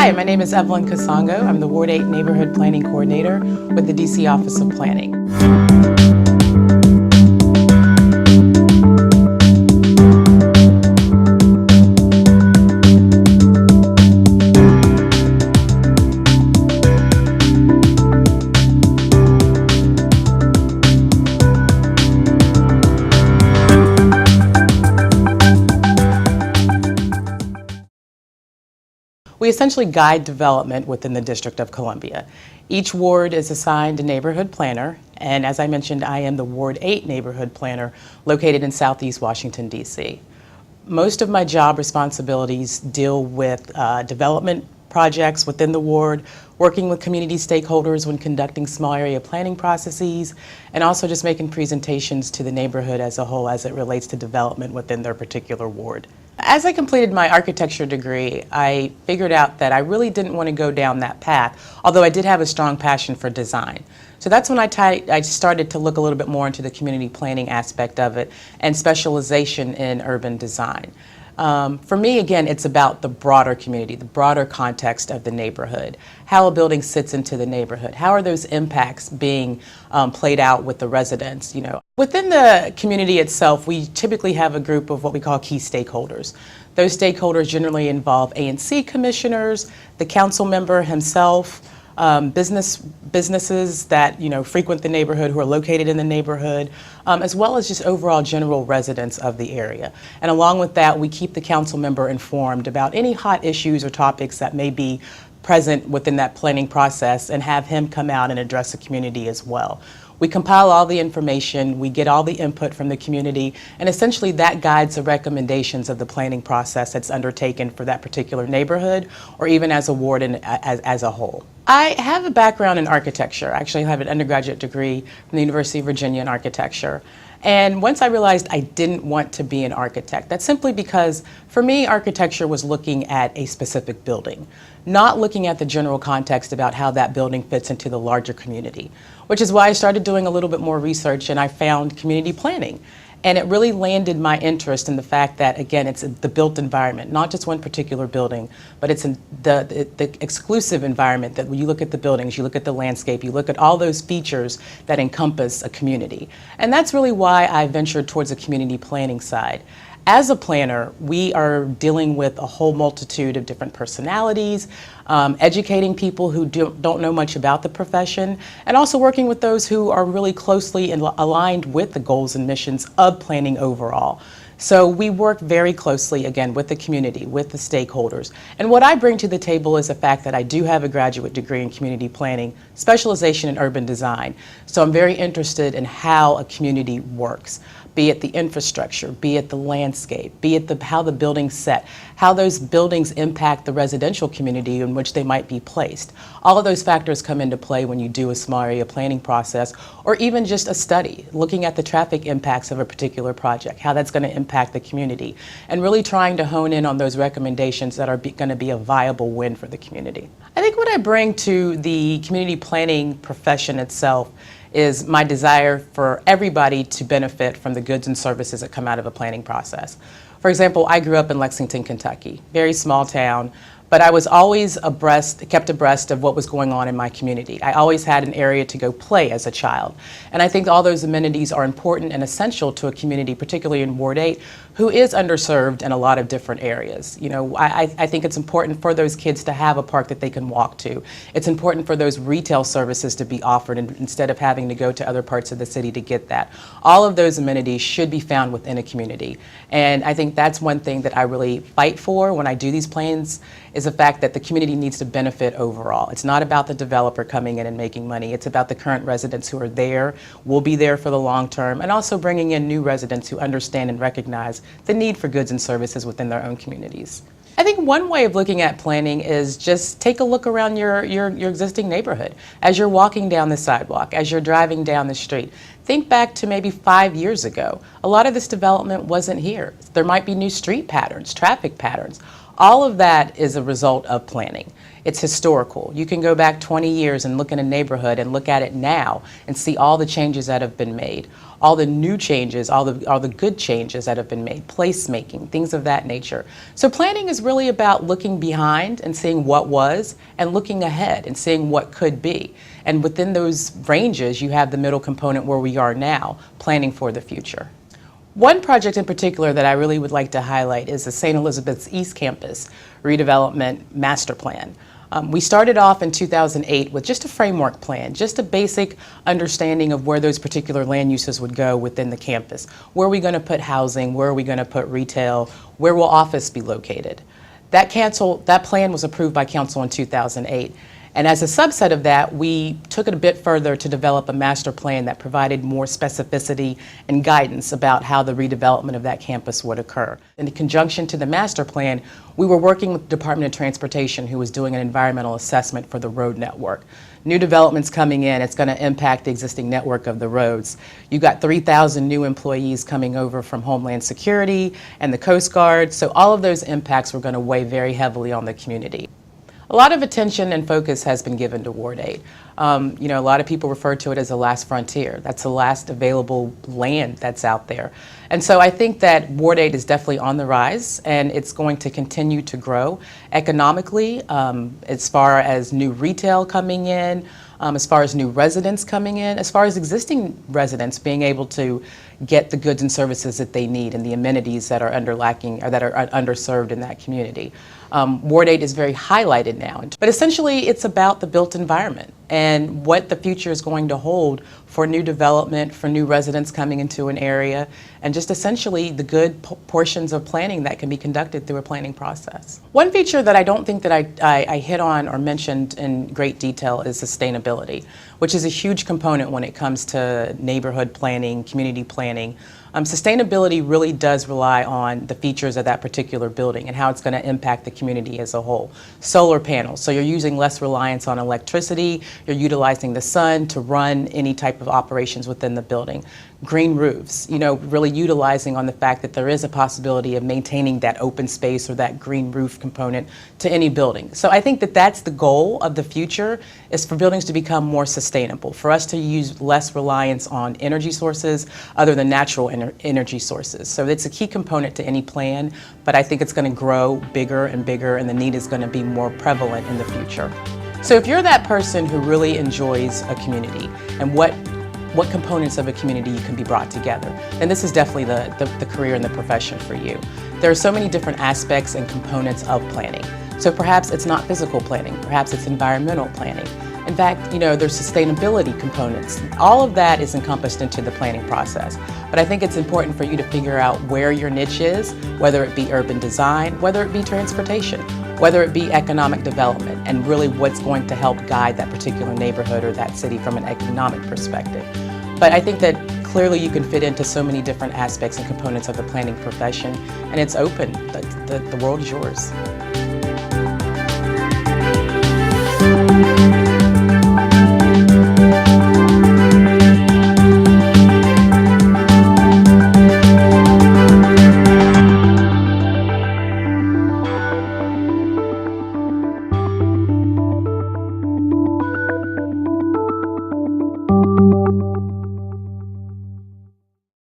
Hi, my name is Evelyn Kasongo. I'm the Ward 8 Neighborhood Planning Coordinator with the DC Office of Planning. We essentially guide development within the District of Columbia. Each ward is assigned a neighborhood planner, and as I mentioned, I am the Ward 8 neighborhood planner located in Southeast Washington, D.C. Most of my job responsibilities deal with development projects within the ward, working with community stakeholders when conducting small area planning processes, and also just making presentations to the neighborhood as a whole as it relates to development within their particular ward. As I completed my architecture degree, I figured out that I really didn't want to go down that path, although I did have a strong passion for design. So that's when I started to look a little bit more into the community planning aspect of it and specialization in urban design. For me, again, it's about the broader community, the broader context of the neighborhood, how a building sits into the neighborhood, how are those impacts being played out with the residents, you know. Within the community itself, we typically have a group of what we call key stakeholders. Those stakeholders generally involve A&C commissioners, the council member himself, businesses that frequent the neighborhood, who are located in the neighborhood, as well as just overall general residents of the area. And along with that, we keep the council member informed about any hot issues or topics that may be present within that planning process and have him come out and address the community as well. We compile all the information, we get all the input from the community, and essentially that guides the recommendations of the planning process that's undertaken for that particular neighborhood or even as a ward and as a whole. I have a background in architecture. I actually have an undergraduate degree from the University of Virginia in architecture. And once I realized I didn't want to be an architect, that's simply because for me, architecture was looking at a specific building, not looking at the general context about how that building fits into the larger community, which is why I started doing a little bit more research and I found community planning. And it really landed my interest in the fact that, again, it's the built environment, not just one particular building, but it's in the exclusive environment that when you look at the buildings, you look at the landscape, you look at all those features that encompass a community. And that's really why I ventured towards the community planning side. As a planner, we are dealing with a whole multitude of different personalities, educating people who don't know much about the profession, and also working with those who are really closely aligned with the goals and missions of planning overall. So we work very closely, again, with the community, with the stakeholders. And what I bring to the table is the fact that I do have a graduate degree in community planning, specialization in urban design. So I'm very interested in how a community works, be it the infrastructure, be it the landscape, be it how the building's set, how those buildings impact the residential community in which they might be placed. All of those factors come into play when you do a small area planning process, or even just a study, looking at the traffic impacts of a particular project, how that's going to impact the community, and really trying to hone in on those recommendations that are going to be a viable win for the community. I think what I bring to the community planning profession itself is my desire for everybody to benefit from the goods and services that come out of a planning process. For example, I grew up in Lexington, Kentucky, very small town, but I was always kept abreast of what was going on in my community. I always had an area to go play as a child. And I think all those amenities are important and essential to a community, particularly in Ward 8, who is underserved in a lot of different areas. You know, I think it's important for those kids to have a park that they can walk to. It's important for those retail services to be offered instead of having to go to other parts of the city to get that. All of those amenities should be found within a community. And I think that's one thing that I really fight for when I do these plans, is the fact that the community needs to benefit overall. It's not about the developer coming in and making money. It's about the current residents who are there, will be there for the long term, and also bringing in new residents who understand and recognize the need for goods and services within their own communities. I think one way of looking at planning is just take a look around your existing neighborhood. As you're walking down the sidewalk, as you're driving down the street, think back to maybe 5 years ago. A lot of this development wasn't here. There might be new street patterns, traffic patterns. All of that is a result of planning. It's historical. You can go back 20 years and look in a neighborhood and look at it now and see all the changes that have been made, all the new changes, all the good changes that have been made, placemaking, things of that nature. So planning is really about looking behind and seeing what was and looking ahead and seeing what could be. And within those ranges, you have the middle component where we are now, planning for the future. One project in particular that I really would like to highlight is the St. Elizabeth's East Campus redevelopment master plan. We started off in 2008 with just a framework plan, just a basic understanding of where those particular land uses would go within the campus. Where are we going to put housing? Where are we going to put retail? Where will office be located? That plan was approved by council in 2008. And as a subset of that, we took it a bit further to develop a master plan that provided more specificity and guidance about how the redevelopment of that campus would occur. In conjunction to the master plan, we were working with the Department of Transportation, who was doing an environmental assessment for the road network. New developments coming in, it's going to impact the existing network of the roads. You've got 3,000 new employees coming over from Homeland Security and the Coast Guard, so all of those impacts were going to weigh very heavily on the community. A lot of attention and focus has been given to Ward 8. A lot of people refer to it as the last frontier. That's the last available land that's out there. And so I think that Ward 8 is definitely on the rise, and it's going to continue to grow economically, as far as new retail coming in, as far as new residents coming in, as far as existing residents being able to get the goods and services that they need and the amenities that are underserved in that community. Ward 8 is very highlighted now, but essentially it's about the built environment and what the future is going to hold for new development, for new residents coming into an area, and just essentially the good portions of planning that can be conducted through a planning process. One feature that I don't think that I hit on or mentioned in great detail is sustainability, which is a huge component when it comes to neighborhood planning, community planning. Sustainability really does rely on the features of that particular building and how it's going to impact the community as a whole. Solar panels, so you're using less reliance on electricity, you're utilizing the sun to run any type of operations within the building. Green roofs, really utilizing on the fact that there is a possibility of maintaining that open space or that green roof component to any building. So I think that that's the goal of the future, is for buildings to become more sustainable, for us to use less reliance on energy sources other than natural energy sources. So it's a key component to any plan, but I think it's going to grow bigger and bigger, and the need is going to be more prevalent in the future. So if you're that person who really enjoys a community and what components of a community you can be brought together, then this is definitely the career and the profession for you. There are so many different aspects and components of planning. So perhaps it's not physical planning, perhaps it's environmental planning. In fact, there's sustainability components. All of that is encompassed into the planning process. But I think it's important for you to figure out where your niche is, whether it be urban design, whether it be transportation, whether it be economic development, and really what's going to help guide that particular neighborhood or that city from an economic perspective. But I think that clearly you can fit into so many different aspects and components of the planning profession, and it's open. The world is yours.